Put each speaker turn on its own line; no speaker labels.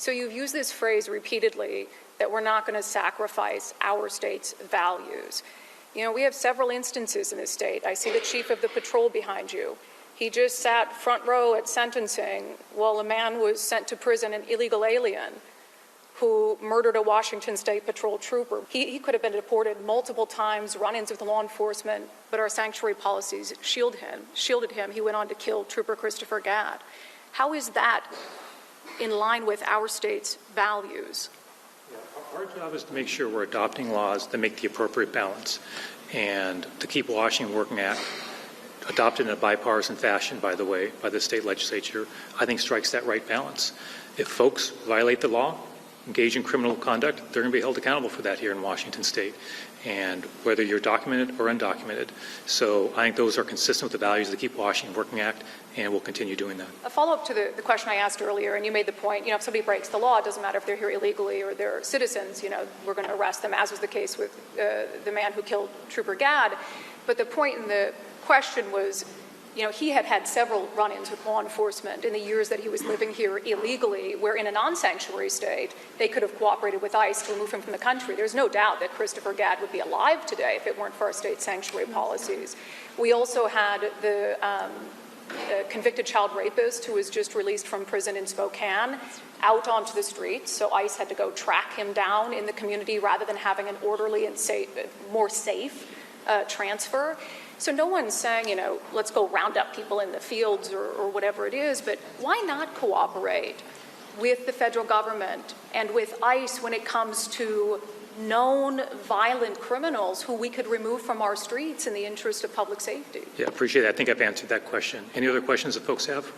So you've used this phrase repeatedly that we're not going to sacrifice our state's values. You know, we have several instances in this state. I see the chief of the patrol behind you. He just sat front row at sentencing while a man was sent to prison, an illegal alien who murdered a Washington State Patrol trooper. He could have been deported multiple times, run-ins with law enforcement, but our sanctuary policies shielded him. He went on to kill Trooper Christopher Gadd. How is that in line with our state's values?
Yeah, our job is to make sure we're adopting laws that make the appropriate balance. And the Keep Washington Working Act, adopted in a bipartisan fashion, by the way, by the state legislature, I think strikes that right balance. If folks violate the law, engage in criminal conduct, they're going to be held accountable for that here in Washington State, and whether you're documented or undocumented. So I think those are consistent with the values of the Keep Washington Working Act, and we'll continue doing that.
A follow-up to the question I asked earlier, and you made the point, if somebody breaks the law, it doesn't matter if they're here illegally or they're citizens, we're going to arrest them, as was the case with the man who killed Trooper Gadd. But the point in the question was, he had had several run-ins with law enforcement in the years that he was living here illegally, where in a non-sanctuary state, they could have cooperated with ICE to remove him from the country. There's no doubt that Christopher Gadd would be alive today if it weren't for our state sanctuary policies. We also had the convicted child rapist who was just released from prison in Spokane out onto the streets, so ICE had to go track him down in the community rather than having an orderly and more safe transfer. So no one's saying, let's go round up people in the fields or whatever it is, but why not cooperate with the federal government and with ICE when it comes to known violent criminals who we could remove from our streets in the interest of public safety?
Yeah, appreciate that. I think I've answered that question. Any other questions that folks have?